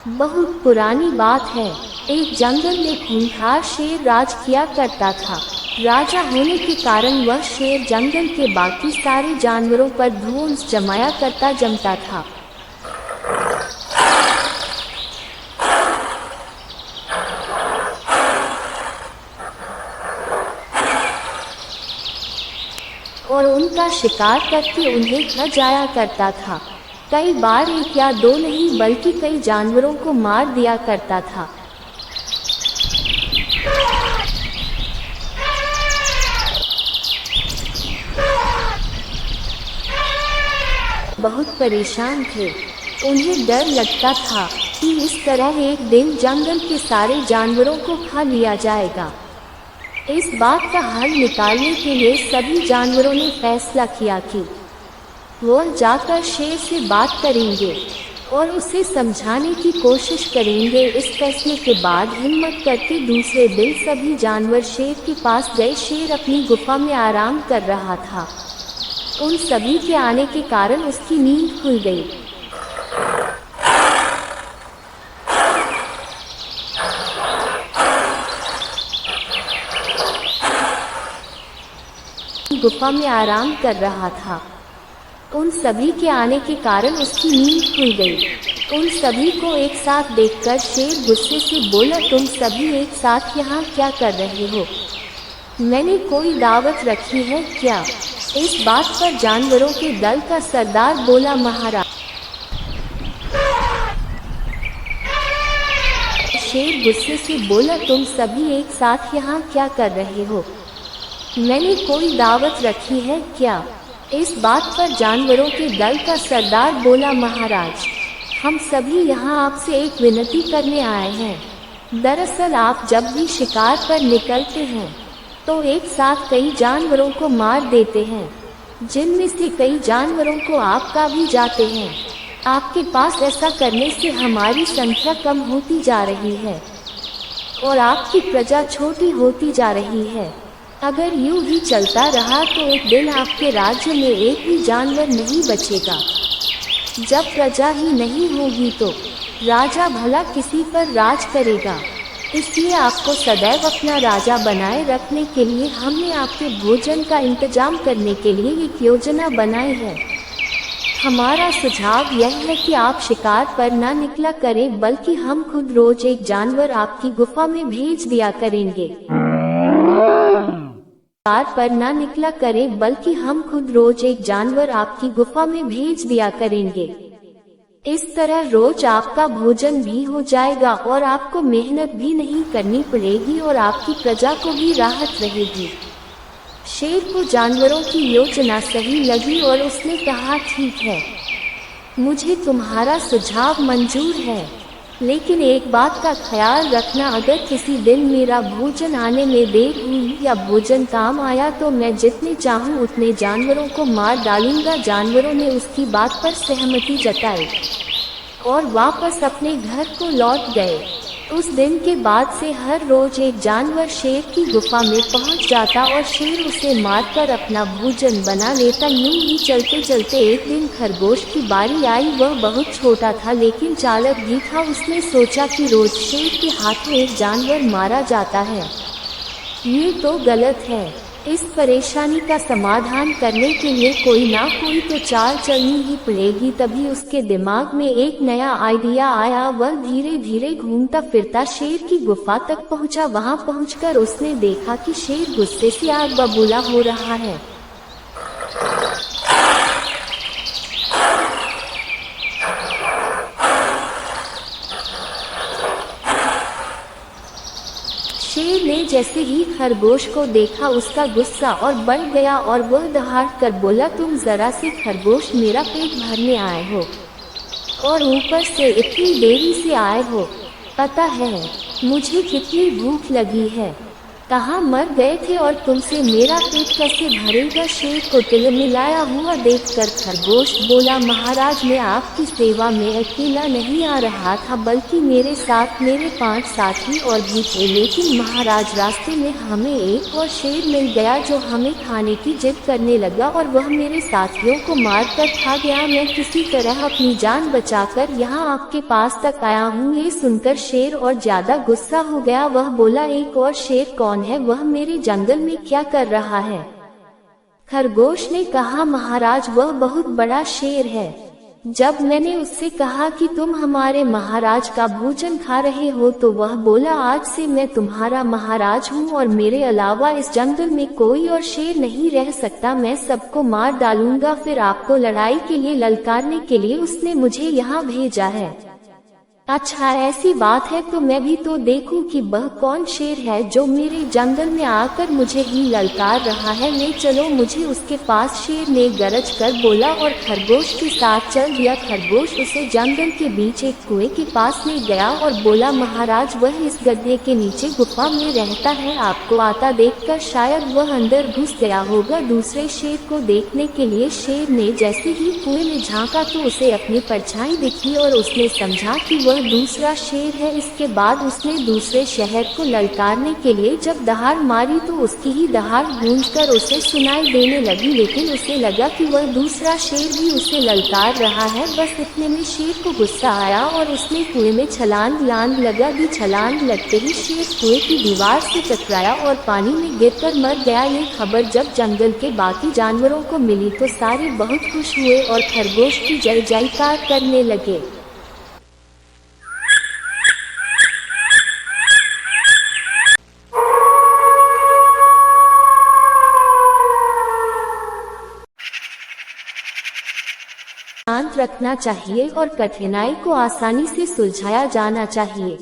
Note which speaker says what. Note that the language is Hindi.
Speaker 1: बहुत पुरानी बात है। एक जंगल में खूंखार शेर राज किया करता था। राजा होने के कारण वह शेर जंगल के बाकी सारे जानवरों पर धूंस जमाया करता जमता था। और उनका शिकार करके उन्हें खा जाया करता था। कई बार एक या दो नहीं बल्कि कई जानवरों को मार दिया करता था। बहुत परेशान थे। उन्हें डर लगता था कि इस तरह एक दिन जंगल के सारे जानवरों को खा लिया जाएगा। इस बात का हल निकालने के लिए सभी जानवरों ने फैसला किया कि वह जाकर शेर से बात करेंगे और उसे समझाने की कोशिश करेंगे। इस फैसले के बाद हिम्मत करके दूसरे दिन सभी जानवर शेर के पास गए। शेर अपनी गुफा में आराम कर रहा था। उन सभी के आने के कारण उसकी नींद खुल गई। गुफा में आराम कर रहा था। उन सभी के आने के कारण उसकी नींद खुल गई। उन सभी को एक साथ देखकर शेर गुस्से से बोला, तुम सभी एक साथ यहाँ क्या कर रहे हो? मैंने कोई दावत रखी है क्या? इस बात पर जानवरों के दल का सरदार बोला, महाराज। शेर गुस्से से बोला, तुम सभी एक साथ यहाँ क्या कर रहे हो? मैंने कोई दावत रखी है क्या? इस बात पर जानवरों के दल का सरदार बोला, महाराज, हम सभी यहाँ आपसे एक विनती करने आए हैं। दरअसल आप जब भी शिकार पर निकलते हैं तो एक साथ कई जानवरों को मार देते हैं, जिनमें से कई जानवरों को आप खा भी जाते हैं। आपके पास ऐसा करने से हमारी संख्या कम होती जा रही है और आपकी प्रजा छोटी होती जा रही है। अगर यूं ही चलता रहा तो एक दिन आपके राज्य में एक भी जानवर नहीं बचेगा। जब प्रजा ही नहीं होगी तो राजा भला किसी पर राज करेगा। इसलिए आपको सदैव अपना राजा बनाए रखने के लिए हमने आपके भोजन का इंतजाम करने के लिए एक योजना बनाई है। हमारा सुझाव यह है कि आप शिकार पर न निकला करें, बल्कि हम खुद रोज एक जानवर आपकी गुफा में भेज दिया करेंगे। शिकार पर न निकला करें, बल्कि हम खुद रोज एक जानवर आपकी गुफा में भेज दिया करेंगे। इस तरह रोज आपका भोजन भी हो जाएगा और आपको मेहनत भी नहीं करनी पड़ेगी और आपकी प्रजा को भी राहत रहेगी। शेर को जानवरों की योजना सही लगी और उसने कहा, ठीक है, मुझे तुम्हारा सुझाव मंजूर है, लेकिन एक बात का ख्याल रखना, अगर किसी दिन मेरा भोजन आने में देर हुई या भोजन काम आया तो मैं जितने चाहूँ उतने जानवरों को मार डालूंगा। जानवरों ने उसकी बात पर सहमति जताई और वापस अपने घर को लौट गए। उस दिन के बाद से हर रोज एक जानवर शेर की गुफा में पहुंच जाता और शेर उसे मारकर अपना भोजन बना लेता। यूं ही चलते चलते एक दिन खरगोश की बारी आई। वह बहुत छोटा था लेकिन चालाक भी था। उसने सोचा कि रोज शेर के हाथों एक जानवर मारा जाता है, ये तो गलत है। इस परेशानी का समाधान करने के लिए कोई ना कोई तो चाल चलनी ही पड़ेगी। तभी उसके दिमाग में एक नया आइडिया आया। वह धीरे धीरे घूमता फिरता शेर की गुफा तक पहुंचा। वहां पहुंचकर उसने देखा कि शेर गुस्से से आग बबूला हो रहा है। शेर ने जैसे ही खरगोश को देखा उसका गुस्सा और बढ़ गया और वह दहाड़ कर बोला, तुम जरा से खरगोश मेरा पेट भरने आए हो और ऊपर से इतनी देरी से आए हो। पता है मुझे कितनी भूख लगी है। कहाँ मर गए थे और तुमसे मेरा पेट कैसे भरेगा। शेर को तिल मिलाया हुआ देखकर खरगोश बोला, महाराज मैं आपकी सेवा में अकेला नहीं आ रहा था, बल्कि मेरे साथ मेरे 5 साथी और भी थे। लेकिन महाराज रास्ते में हमें एक और शेर मिल गया जो हमें खाने की जिद करने लगा और वह मेरे साथियों को मार कर खा गया। मैं किसी तरह अपनी जान बचाकर यहाँ आपके पास तक आया हूँ। ये सुनकर शेर और ज्यादा गुस्सा हो गया। वह बोला, एक और शेर कौन है, वह मेरे जंगल में क्या कर रहा है। खरगोश ने कहा, महाराज वह बहुत बड़ा शेर है। जब मैंने उससे कहा कि तुम हमारे महाराज का भोजन खा रहे हो तो वह बोला, आज से मैं तुम्हारा महाराज हूँ और मेरे अलावा इस जंगल में कोई और शेर नहीं रह सकता। मैं सबको मार डालूंगा। फिर आपको लड़ाई के लिए ललकारने के लिए उसने मुझे यहाँ भेजा है। अच्छा ऐसी बात है तो मैं भी तो देखूं कि वह कौन शेर है जो मेरे जंगल में आकर मुझे ही ललकार रहा है। ले चलो मुझे उसके पास। शेर ने गरज कर बोला और खरगोश के साथ चल दिया। खरगोश उसे जंगल के बीच एक कुएं के पास ले गया और बोला, महाराज वह इस गड्ढे के नीचे गुफा में रहता है। आपको आता देखकर शायद वह अंदर घुस गया होगा दूसरे शेर को देखने के लिए। शेर ने जैसे ही कुएं में झांका तो उसे अपनी परछाई दिखी और उसने समझा कि वह दूसरा शेर है। इसके बाद उसने दूसरे शहर को ललकारने के लिए जब दहाड़ मारी तो उसकी ही दहाड़ गूंजकर उसे सुनाई देने लगी, लेकिन उसे लगा कि वह दूसरा शेर भी उसे ललकार रहा है। बस इतने में शेर को गुस्सा आया और उसने कुएं में छलांग लगा दी। छलांग लगते ही शेर कुएं की दीवार से टकराया और पानी में गिरकर मर गया। ये खबर जब जंगल के बाकी जानवरों को मिली तो सारे बहुत खुश हुए और खरगोश की जय जयकार करने लगे। शांत रखना चाहिए और कठिनाई को आसानी से सुलझाया जाना चाहिए।